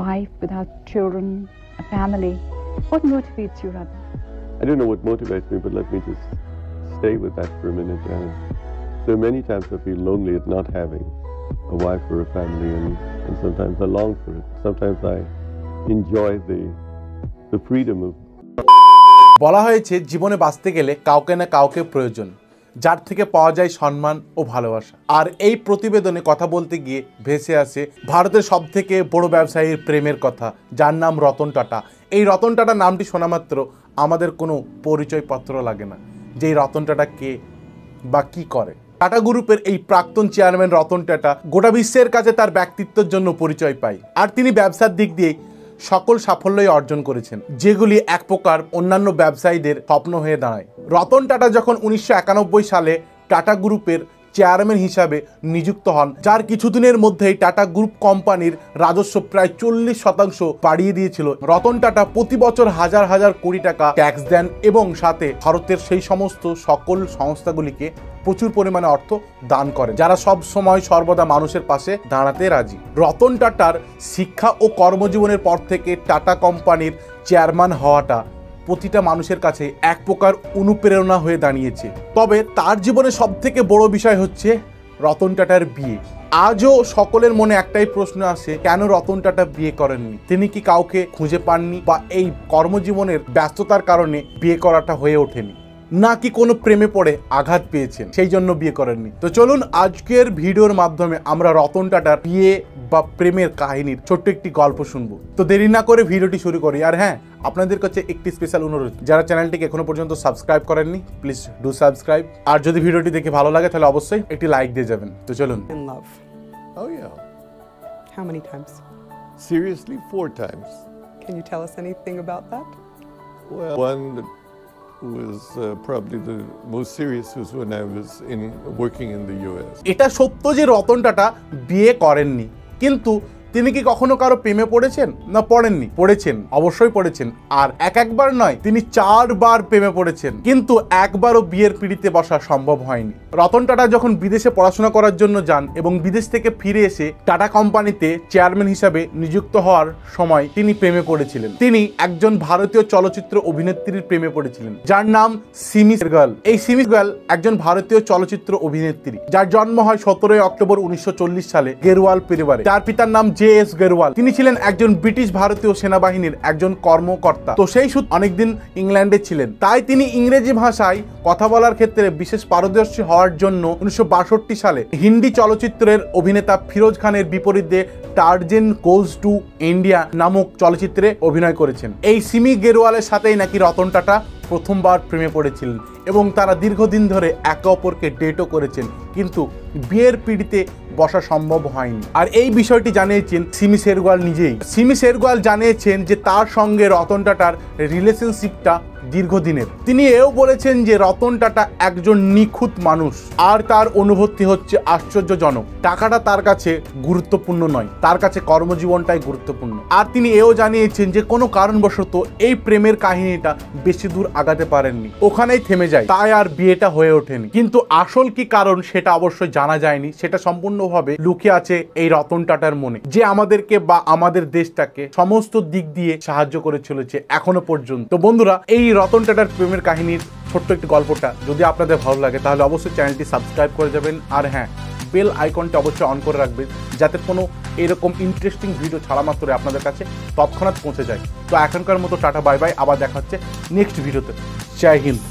wife, without children, a family. What motivates you, Ratan? I don't know what motivates me, but let me just stay with that for a minute, Janet. There are many times I feel lonely at not having a wife or a family, and sometimes I long for it. Sometimes I enjoy the freedom of. বলা হয়েছে জীবনে বাঁচতে গেলে কাউকে না কাউকে প্রয়োজন, যার থেকে পাওয়া যায় সম্মান ও ভালোবাসা। আর এই প্রতিবেদনে কথা বলতে গিয়ে ভেসে আসে ভারতের সবথেকে বড় ব্যবসায়ীর প্রেমের কথা, যার নাম রতন টাটা। এই রতন টাটা নামটি শোনা মাত্র আমাদের কোনো পরিচয়পত্র লাগে না যে এই রতন টাটা কে বা কি করে। টাটা গ্রুপের এই প্রাক্তন চেয়ারম্যান রতন টাটা গোটা বিশ্বের কাছে তার ব্যক্তিত্বের জন্য পরিচয় পায়। আর তিনি ব্যবসার দিক দিয়ে সকল সাফল্যই অর্জন করেছেন, যেগুলি এক প্রকার অন্যান্য ব্যবসায়ীদের স্বপ্ন হয়ে দাঁড়ায়। রতন টাটা যখন 1991 সালে টাটা গ্রুপের চেয়ারম্যান হিসাবে নিযুক্ত হন, যার কিছুদিনের মধ্যেই টাটা গ্রুপ কোম্পানির রাজস্ব প্রায় 40% বাড়িয়ে দিয়েছিল। রতন টাটা প্রতি বছর হাজার হাজার কোটি টাকা ট্যাক্স দেন এবং সাথে ভারতের সেই সমস্ত সকল সংস্থাগুলিকে প্রচুর পরিমাণে অর্থ দান করেন, যারা সব সময় সর্বদা মানুষের পাশে দাঁড়াতে রাজি। রতন টাটার শিক্ষা ও কর্মজীবনের পর থেকে টাটা কোম্পানির চেয়ারম্যান হওয়াটা প্রতিটা মানুষের কাছে এক প্রকার অনুপ্রেরণা হয়ে দাঁড়িয়েছে। তবে তার জীবনে সবথেকে বড় বিষয় হচ্ছে রতন টাটার বিয়ে। আজও সকলের মনে একটাই প্রশ্ন আসে, কেন রতন টাটা বিয়ে করেননি? তিনি কি কাউকে খুঁজে পাননি, বা এই কর্মজীবনের ব্যস্ততার কারণে বিয়ে করাটা হয়ে ওঠেনি, নাকি কোনো প্রেমে পড়ে আঘাত পেয়েছেন সেই জন্য বিয়ে করেননি? তো চলুন আজকের ভিডিওর মাধ্যমে আমরা রতন টাটার বিয়ে বা প্রেমের কাহিনীর ছোট্ট একটি গল্প শুনবো। তো দেরি না করে ভিডিওটি শুরু করি। আর হ্যাঁ, আপনাদের কাছে একটি স্পেশাল অনুরোধ, যারা চ্যানেলটিকে এখনো পর্যন্ত সাবস্ক্রাইব করেননি, প্লিজ ডু সাবস্ক্রাইব। আর যদি ভিডিওটি দেখে ভালো লাগে তাহলে অবশ্যই একটি লাইক দিয়ে যাবেন। তো চলুন। In love. Oh, yeah. How many times? Seriously, 4 times. Can you tell us anything about that? Well, one that was probably the most serious was when I was working in the US. এটা সত্য যে রতন টাটা বিয়ে করেননি, কিন্তু তিনি কি কখনো কারো প্রেমে পড়েছেন? না, পড়েননি। পড়েছেন, অবশ্যই পড়েছেন। আর একবার নয়, তিনি 4 বার প্রেমে পড়েছেন, কিন্তু একবারও বিয়ের পিঁড়িতে বসা সম্ভব হয়নি। রতন টাটা যখন বিদেশে পড়াশোনা করার জন্য যান এবং বিদেশ থেকে ফিরে এসে টাটা কোম্পানিতে চেয়ারম্যান হিসাবে নিযুক্ত হওয়ার সময় তিনি প্রেমে পড়েছিলেন। তিনি একজন ভারতীয় চলচ্চিত্র অভিনেত্রীর প্রেমে পড়েছিলেন, যার নাম সিমি সেরগাল। এই সিমি সেরগাল একজন ভারতীয় চলচ্চিত্র অভিনেত্রী, যার জন্ম হয় 17 অক্টোবর 1940 সালে গেরওয়াল পরিবারে। তার পিতার নাম JS গেরওয়াল। তিনি ছিলেন একজন ব্রিটিশ ভারতীয় সেনাবাহিনীর একজন কর্মকর্তা। তো সেই সূত্রে অনেকদিন ইংল্যান্ডে ছিলেন, তাই তিনি ইংরেজি ভাষায় কথা বলার ক্ষেত্রে বিশেষ পারদর্শী হওয়ার জন্য 1962 সালে হিন্দি চলচ্চিত্রের অভিনেতা ফিরোজ খানের বিপরীতে টার্জেন গোজ টু ইন্ডিয়া নামক চলচ্চিত্রে অভিনয় করেছেন। এই সিমি গেরওয়ালের সাথেই নাকি রতন টাটা প্রথমবার প্রেমে পড়েছিলেন এবং তারা দীর্ঘদিন ধরে একে অপরকে ডেটও করেছেন, কিন্তু বিয়ের পিঁড়িতে বসা সম্ভব হয়নি। আর এই বিষয়টি জানিয়েছেন সিমি সেরগাল নিজেই। সিমি সেরগাল জানিয়েছেন যে তার সঙ্গে রতন টাটার রিলেশনশিপটা দীর্ঘদিনের। তিনি এও বলেছেন যে রতন টাটা একজন নিখুঁত মানুষ, আর তার অনুভূতি হচ্ছে আশ্চর্যজনক। টাকাটা তার কাছে গুরুত্বপূর্ণ নয়, তার কাছে কর্মজীবনটাই গুরুত্বপূর্ণ। আর তিনি এও জানিয়েছেন যে কোনো কারণবশত এই প্রেমের কাহিনীটা বেশি দূর আগাতে পারেননি, ওখানেই থেমে যায়, তাই আর বিয়েটা হয়ে ওঠেনি। কিন্তু আসল কি কারণ সেটা অবশ্যই জানা যায়নি, সেটা সম্পূর্ণভাবে লুকিয়ে আছে এই রতন টাটার মনে, যে আমাদেরকে বা আমাদের দেশটাকে সমস্ত দিক দিয়ে সাহায্য করে চলেছে এখনো পর্যন্ত। তো বন্ধুরা, এই রতন টাটার প্রেমের কাহিনীর ছোট্ট একটি গল্পটা যদি আপনাদের ভালো লাগে তাহলে অবশ্যই চ্যানেলটি সাবস্ক্রাইব করে যাবেন। আর হ্যাঁ, বেল আইকনটা অবশ্যই অন করে রাখবেন, যাতে কোনো এরকম ইন্টারেস্টিং ভিডিও ছাড়া মাত্র আপনাদের কাছে তৎক্ষণাৎ পৌঁছে যায়। তো এখনকার মতো টাটা, বাই বাই, আবার দেখা হচ্ছে নেক্সট ভিডিওতে। জয় হিন্দ।